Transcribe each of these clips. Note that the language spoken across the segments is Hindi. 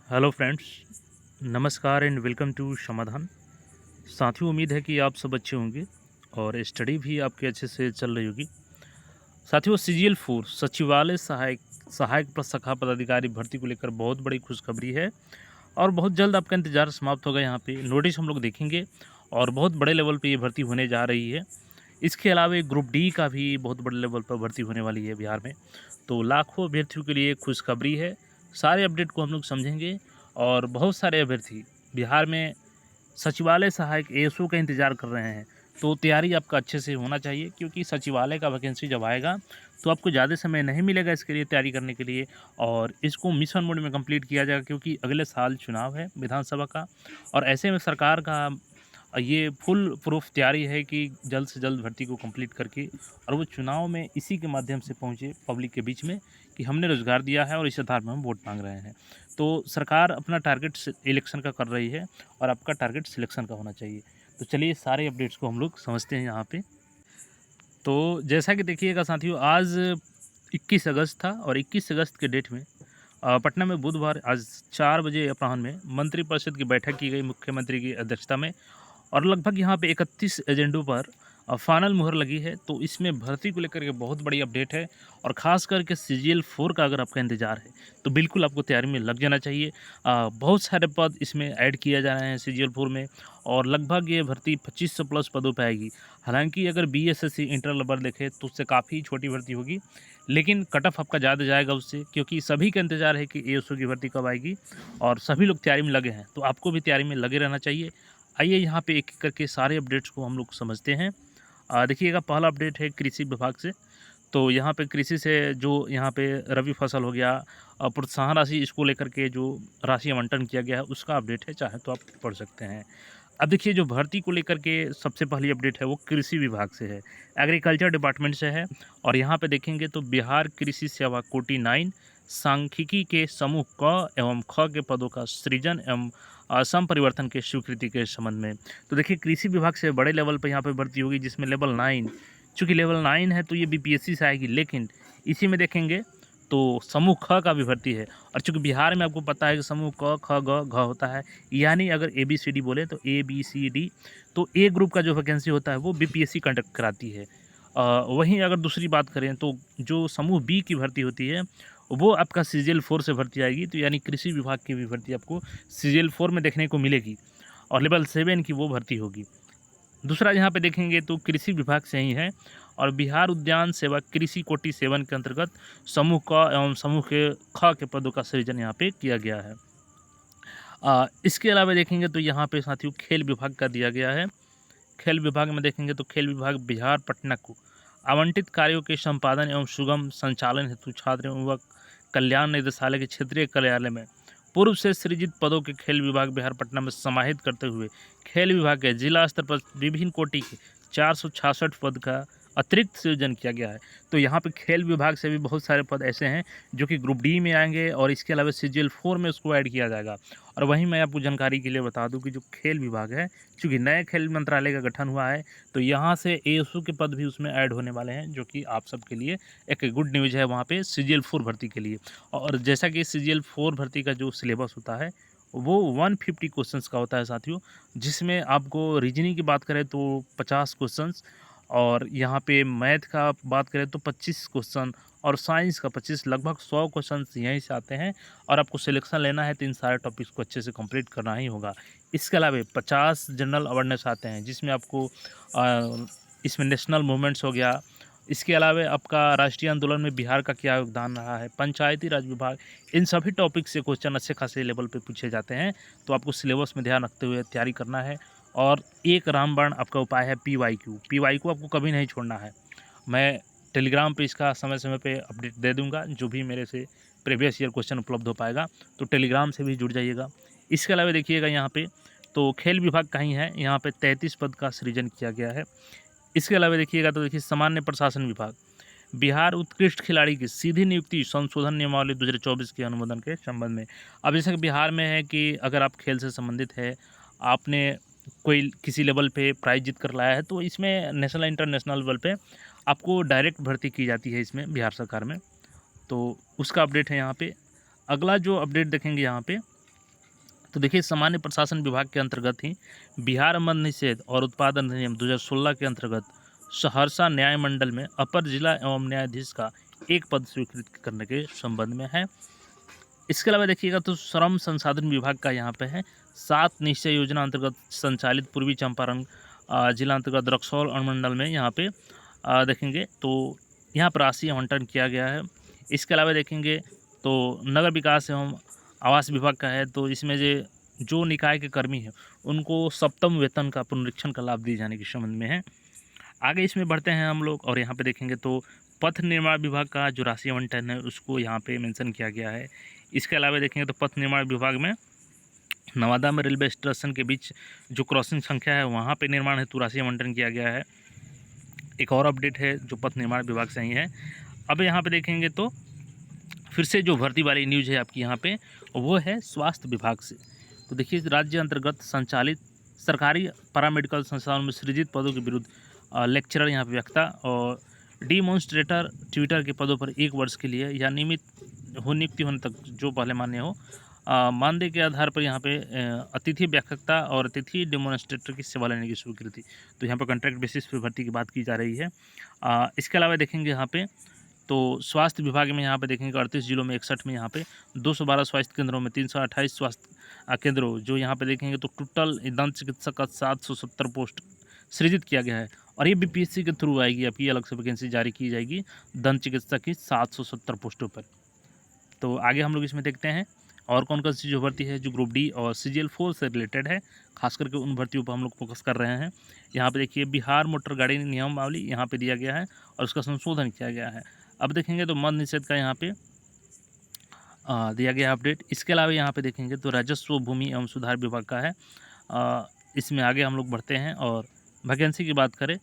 हेलो फ्रेंड्स, नमस्कार एंड वेलकम टू समाधान। साथियों, उम्मीद है कि आप सब अच्छे होंगे और स्टडी भी आपकी अच्छे से चल रही होगी। साथियों, सीजीएल 4 सचिवालय सहायक सहायक शाखा पदाधिकारी भर्ती को लेकर बहुत बड़ी खुशखबरी है और बहुत जल्द आपका इंतजार समाप्त होगा। यहाँ पे नोटिस हम लोग देखेंगे और बहुत बड़े लेवल पे ये भर्ती होने जा रही है। इसके अलावा एक ग्रुप डी का भी बहुत बड़े लेवल पर भर्ती होने वाली है बिहार में। तो लाखों अभ्यर्थियों के लिए खुशखबरी है। सारे अपडेट को हम लोग समझेंगे और बहुत सारे अभ्यर्थी बिहार में सचिवालय सहायक एएसओ का इंतज़ार कर रहे हैं। तो तैयारी आपका अच्छे से होना चाहिए, क्योंकि सचिवालय का वैकेंसी जब आएगा तो आपको ज़्यादा समय नहीं मिलेगा इसके लिए तैयारी करने के लिए, और इसको मिशन मोड में कंप्लीट किया जाएगा, क्योंकि अगले साल चुनाव है विधानसभा का। और ऐसे में सरकार का ये फुल प्रूफ तैयारी है कि जल्द से जल्द भर्ती को कंप्लीट करके और वो चुनाव में इसी के माध्यम से पहुँचे पब्लिक के बीच में कि हमने रोज़गार दिया है और इस आधार में हम वोट मांग रहे हैं। तो सरकार अपना टारगेट इलेक्शन का कर रही है और आपका टारगेट सिलेक्शन का होना चाहिए। तो चलिए सारे अपडेट्स को हम लोग समझते हैं यहाँ पे। तो जैसा कि देखिएगा साथियों, आज 21 अगस्त था और 21 अगस्त के डेट में पटना में बुधवार आज 4 बजे अपराह्न में मंत्रिपरिषद की बैठक की गई मुख्यमंत्री की अध्यक्षता में। और लगभग यहाँ पे 31 एजेंडों पर फाइनल मुहर लगी है। तो इसमें भर्ती को लेकर के बहुत बड़ी अपडेट है और ख़ास करके सीजीएल 4 का अगर आपका इंतज़ार है तो बिल्कुल आपको तैयारी में लग जाना चाहिए। बहुत सारे पद इसमें ऐड किए जा रहे हैं सीजीएल 4 में, और लगभग ये भर्ती 2500 प्लस पदों पर आएगी। हालांकि अगर बीएसएससी इंटर लेवल देखें तो उससे काफ़ी छोटी भर्ती होगी, लेकिन कट ऑफ आपका ज़्यादा जाएगा उससे, क्योंकि सभी का इंतज़ार है कि एएसओ की भर्ती कब आएगी और सभी लोग तैयारी में लगे हैं। तो आपको भी तैयारी में लगे रहना चाहिए। आइए यहाँ पे एक-एक करके सारे अपडेट्स को हम लोग समझते हैं। देखिएगा, पहला अपडेट है कृषि विभाग से। तो यहाँ पे कृषि से जो यहाँ पे रबी फसल हो गया, प्रोत्साहन राशि इसको लेकर के जो राशि आवंटन किया गया है उसका अपडेट है, चाहे तो आप पढ़ सकते हैं। अब देखिए, जो भर्ती को लेकर के सबसे पहली अपडेट है वो कृषि विभाग से है, एग्रीकल्चर डिपार्टमेंट से है। और यहाँ पे देखेंगे तो बिहार कृषि सेवा कोटि 9 सांख्यिकी के समूह क एवं ख के पदों का सृजन एवं सम परिवर्तन के स्वीकृति के संबंध में। तो देखिए, कृषि विभाग से बड़े लेवल पर यहाँ पे भर्ती होगी, जिसमें लेवल 9, चूँकि लेवल 9 है तो ये बीपीएससी से आएगी, लेकिन इसी में देखेंगे तो समूह ख का भी भर्ती है। और चूँकि बिहार में आपको पता है कि समूह क, ख, ग, घ होता है, यानी अगर ABCD बोले तो ABCD, तो ए ग्रुप का जो वैकेंसी होता है वो बीपीएससी कंडक्ट कराती है। वहीं अगर दूसरी बात करें तो जो समूह बी की भर्ती होती है वो आपका सीजीएल 4 से भर्ती आएगी। तो यानी कृषि विभाग की भी भर्ती आपको सीजीएल 4 में देखने को मिलेगी और लेवल 7 की वो भर्ती होगी। दूसरा यहाँ पे देखेंगे तो कृषि विभाग से ही है, और बिहार उद्यान सेवा कृषि कोटि 7 के अंतर्गत समूह क एवं समूह के ख के पदों का सृजन यहाँ पे किया गया है। इसके अलावा देखेंगे तो यहाँ पे साथियों खेल विभाग का दिया गया है। खेल विभाग में देखेंगे तो खेल विभाग बिहार पटना को आवंटित कार्यों के संपादन एवं सुगम संचालन हेतु छात्र एवं युवक कल्याण निदेशालय के क्षेत्रीय कार्यालय में पूर्व से सृजित पदों के खेल विभाग बिहार पटना में समाहित करते हुए खेल विभाग के जिला स्तर पर विभिन्न कोटि के 466 पद का अतिरिक्त सृजन किया गया है। तो यहाँ पे खेल विभाग से भी बहुत सारे पद ऐसे हैं जो कि ग्रुप डी में आएंगे, और इसके अलावा सीजीएल 4 में उसको ऐड किया जाएगा। और वहीं मैं आपको जानकारी के लिए बता दूं कि जो खेल विभाग है, चूँकि नए खेल मंत्रालय का गठन हुआ है, तो यहाँ से एएसओ के पद भी उसमें ऐड होने वाले हैं, जो कि आप सबके लिए एक गुड न्यूज़ है वहाँ पे सीजीएल 4 भर्ती के लिए। और जैसा कि सीजीएल 4 भर्ती का जो सिलेबस होता है वो 150 क्वेश्चंस का होता है साथियों, जिसमें आपको रीजनिंग की बात करें तो 50 क्वेश्चंस, और यहाँ पे मैथ का बात करें तो 25 क्वेश्चन, और साइंस का 25, लगभग 100 क्वेश्चंस यहीं से आते हैं। और आपको सिलेक्शन लेना है तो इन सारे टॉपिक्स को अच्छे से कंप्लीट करना ही होगा। इसके अलावा 50 जनरल अवेयरनेस आते हैं, जिसमें आपको इसमें नेशनल मूवमेंट्स हो गया, इसके अलावा आपका राष्ट्रीय आंदोलन में बिहार का क्या योगदान रहा है, पंचायती राज विभाग, इन सभी टॉपिक से क्वेश्चन अच्छे खासे लेवल पे पूछे जाते हैं। तो आपको सिलेबस में ध्यान रखते हुए तैयारी करना है। और एक रामबाण आपका उपाय है पीवाईक्यू आपको कभी नहीं छोड़ना है। मैं टेलीग्राम पे इसका समय समय पे अपडेट दे दूंगा, जो भी मेरे से प्रीवियस ईयर क्वेश्चन उपलब्ध हो पाएगा, तो टेलीग्राम से भी जुड़ जाइएगा। इसके अलावा देखिएगा यहाँ पे तो खेल विभाग का ही है, यहाँ पे 33 पद का सृजन किया गया है। इसके अलावा देखिएगा तो देखिए सामान्य प्रशासन विभाग बिहार उत्कृष्ट खिलाड़ी की सीधी नियुक्ति संशोधन नियमावली 2024 के अनुमोदन के संबंध में। अब जैसा कि बिहार में है कि अगर आप खेल से संबंधित है, आपने कोई किसी लेवल पे प्राइज जीत कर लाया है, तो इसमें नेशनल इंटरनेशनल लेवल पे आपको डायरेक्ट भर्ती की जाती है इसमें बिहार सरकार में। तो उसका अपडेट है यहाँ पे। अगला जो अपडेट देखेंगे यहाँ पे तो देखिए सामान्य प्रशासन विभाग के अंतर्गत ही बिहार मद्य निषेध और उत्पादन अधिनियम 2016 के अंतर्गत सहरसा न्याय मंडल में अपर जिला एवं न्यायाधीश का एक पद स्वीकृत करने के संबंध में है। इसके अलावा देखिएगा तो श्रम संसाधन विभाग का यहाँ पे है 7 निश्चय योजना अंतर्गत संचालित पूर्वी चंपारण जिला अंतर्गत रक्सौल अनुमंडल में यहाँ पे देखेंगे तो यहाँ पर राशि आवंटन किया गया है। इसके अलावा देखेंगे तो नगर विकास एवं आवास विभाग का है, तो इसमें जो निकाय के कर्मी हैं उनको सप्तम वेतन का पुनरीक्षण का लाभ दिए जाने के संबंध में है। आगे इसमें बढ़ते हैं हम लोग और यहाँ पे देखेंगे तो पथ निर्माण विभाग का जो राशि आवंटन है उसको यहाँ पे मेंशन किया गया है। इसके अलावा देखेंगे तो पथ निर्माण विभाग में नवादा में रेलवे स्टेशन के बीच जो क्रॉसिंग संख्या है वहाँ पे निर्माण हेतु राशि आवंटन किया गया है। एक और अपडेट है जो पथ निर्माण विभाग से ही है। अब यहाँ पे देखेंगे तो फिर से जो भर्ती वाली न्यूज़ है आपकी यहाँ पे वो है स्वास्थ्य विभाग से। तो देखिए राज्य अंतर्गत संचालित सरकारी पैरामेडिकल संस्थानों में सृजित पदों के विरुद्ध लेक्चरर यहाँ पे वक्ता और डिमॉन्स्ट्रेटर ट्विटर के पदों पर 1 वर्ष के लिए या नियमित नियुक्ति होने तक जो पहले मान्य हो मानदेय के आधार पर यहाँ पे अतिथि व्याख्याता और अतिथि डेमोन्स्ट्रेटर की सेवा लेने की स्वीकृति। तो यहाँ पर कॉन्ट्रैक्ट बेसिस पर भर्ती की बात की जा रही है। इसके अलावा देखेंगे यहाँ पे तो स्वास्थ्य विभाग में यहाँ पे देखेंगे 38 जिलों में 61 में यहाँ पे 212 स्वास्थ्य केंद्रों में 328 स्वास्थ्य केंद्रों जो यहाँ पे देखेंगे तो टोटल दंत चिकित्सक का 770 पोस्ट सृजित किया गया है और ये बीपीएससी के थ्रू आएगी, आपकी अलग से वैकेंसी जारी की जाएगी दंत चिकित्सक की 770 पोस्टों पर। तो आगे हम लोग इसमें देखते हैं और कौन कौन सी जो भर्ती है जो ग्रुप डी और CGL 4 से रिलेटेड है, खास करके उन भर्तियों पर हम लोग फोकस कर रहे हैं। यहाँ पे देखिए बिहार मोटर गाड़ी नियमावली यहाँ पे दिया गया है और उसका संशोधन किया गया है। अब देखेंगे तो मद्य निषेध का यहाँ पे दिया गया अपडेट। इसके अलावा यहाँ पे देखेंगे तो राजस्व भूमि एवं सुधार विभाग का है। इसमें आगे हम लोग बढ़ते हैं और वैकेंसी की बात करें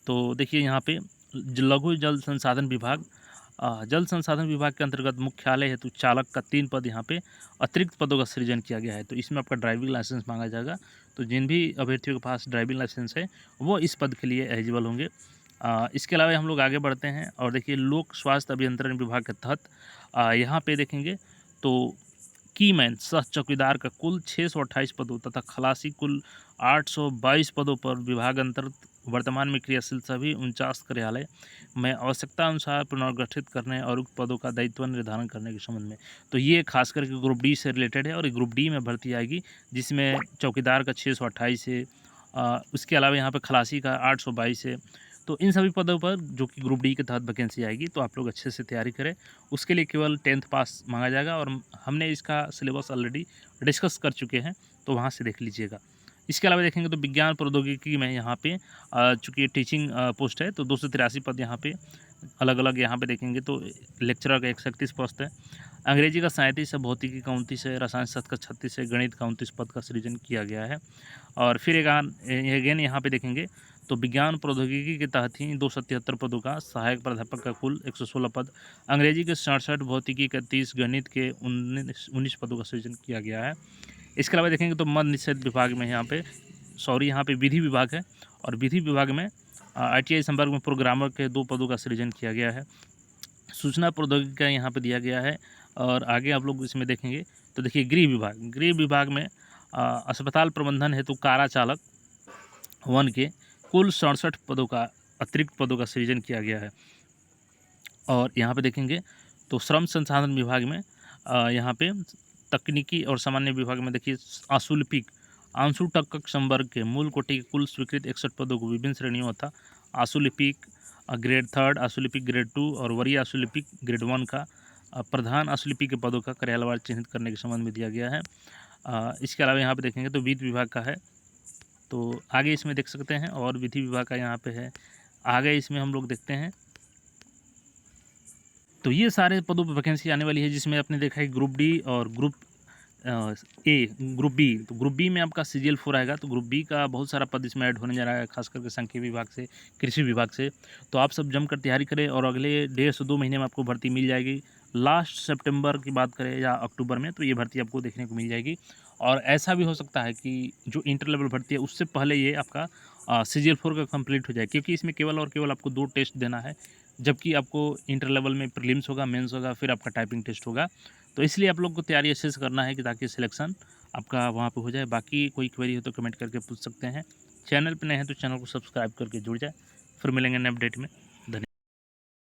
तो देखिए यहाँ पे लघु जल संसाधन विभाग जल संसाधन विभाग के अंतर्गत मुख्यालय हेतु चालक का 3 पद यहाँ पे अतिरिक्त पदों का सृजन किया गया है। तो इसमें आपका ड्राइविंग लाइसेंस मांगा जाएगा, तो जिन भी अभ्यर्थियों के पास ड्राइविंग लाइसेंस है वो इस पद के लिए एलिजिबल होंगे। इसके अलावा हम लोग आगे बढ़ते हैं और देखिए लोक स्वास्थ्य अभियंत्रण विभाग के तहत यहाँ पे देखेंगे तो कीमैन सह चौकीदार का कुल 628 पदों तथा खलासी कुल 822 पदों पर विभाग अंतर्गत वर्तमान में क्रियाशील सभी 49 कार्यालय में आवश्यकता अनुसार पुनर्गठित करने और उक्त पदों का दायित्व निर्धारण करने के संबंध में। तो ये खास करके ग्रुप डी से रिलेटेड है और ग्रुप डी में भर्ती आएगी जिसमें चौकीदार का 628 है, उसके अलावा यहाँ पर खलासी का 822 है। तो इन सभी पदों पर जो कि ग्रुप डी के तहत वैकेंसी आएगी तो आप लोग अच्छे से तैयारी करें। उसके लिए केवल 10th पास मांगा जाएगा और हमने इसका सिलेबस ऑलरेडी डिस्कस कर चुके हैं, तो वहाँ से देख लीजिएगा। इसके अलावा देखेंगे तो विज्ञान प्रौद्योगिकी में यहाँ पे चूँकि टीचिंग पोस्ट है तो 283 पद यहाँ पे अलग अलग यहाँ पे देखेंगे तो लेक्चरर का 131 पोस्ट है। अंग्रेजी का 37 है, भौतिकी का 29 है, रसायन शास्त्र का 36 है, गणित का 29 पद का सृजन किया गया है। और फिर अगेन यहाँ पे देखेंगे तो विज्ञान प्रौद्योगिकी के तहत ही 273 पदों का सहायक प्राध्यापक का कुल 116 पद, अंग्रेजी के 67, भौतिकी के 30, गणित के 19 पदों का सृजन किया गया है। इसके अलावा देखेंगे तो मद्य निषेध विभाग में यहाँ पे विधि विभाग है और विधि विभाग में ITI संवर्ग में प्रोग्रामर के 2 पदों का सृजन किया गया है। सूचना प्रौद्योगिकी का यहाँ पे दिया गया है और आगे आप लोग इसमें देखेंगे तो देखिए गृह विभाग में अस्पताल प्रबंधन हेतु कारा चालक 1 के कुल 67 पदों का अतिरिक्त पदों का सृजन किया गया है। और यहाँ पे देखेंगे तो श्रम संसाधन विभाग में यहाँ पे तकनीकी और सामान्य विभाग में देखिए आशुलिपिक आंसू टक्कक संवर्ग के मूल कोटि के कुल स्वीकृत 61 पदों को विभिन्न श्रेणियों था आशुलिपिक ग्रेड 3, आशुलिपिक ग्रेड 2 और वरीय आशुलिपिक ग्रेड 1 का प्रधान आशुलिपिक के पदों का कार्यालयवार चिन्हित करने के संबंध में दिया गया है। इसके अलावा यहाँ पे देखेंगे तो वित्त विभाग का है, तो आगे इसमें देख सकते हैं और विधि विभाग का यहाँ पे है। आगे इसमें हम लोग देखते हैं तो ये सारे पदों पर वैकेंसी आने वाली है जिसमें आपने देखा है ग्रुप डी और ग्रुप बी। तो ग्रुप बी में आपका CGL 4 आएगा, तो ग्रुप बी का बहुत सारा पद इसमें ऐड होने जा रहा है, खास करके सांख्यिकी विभाग से, कृषि विभाग से। तो आप सब जमकर तैयारी करें और अगले 1.5 से 2 महीने में आपको भर्ती मिल जाएगी। लास्ट सितंबर की बात करें या अक्टूबर में तो ये भर्ती आपको देखने को मिल जाएगी। और ऐसा भी हो सकता है कि जो इंटर लेवल भर्ती है उससे पहले ये आपका CGL 4 का कंप्लीट हो जाए, क्योंकि इसमें केवल और केवल आपको 2 टेस्ट देना है, जबकि आपको इंटर लेवल में प्रीलिम्स होगा, मेंस होगा, फिर आपका टाइपिंग टेस्ट होगा। तो इसलिए आप लोग को तैयारी अच्छे से करना है कि ताकि सिलेक्शन आपका वहाँ पे हो जाए। बाकी कोई क्वेरी हो तो कमेंट करके पूछ सकते हैं। चैनल पे नए हैं तो चैनल को सब्सक्राइब करके जुड़ जाए। फिर मिलेंगे नए अपडेट में।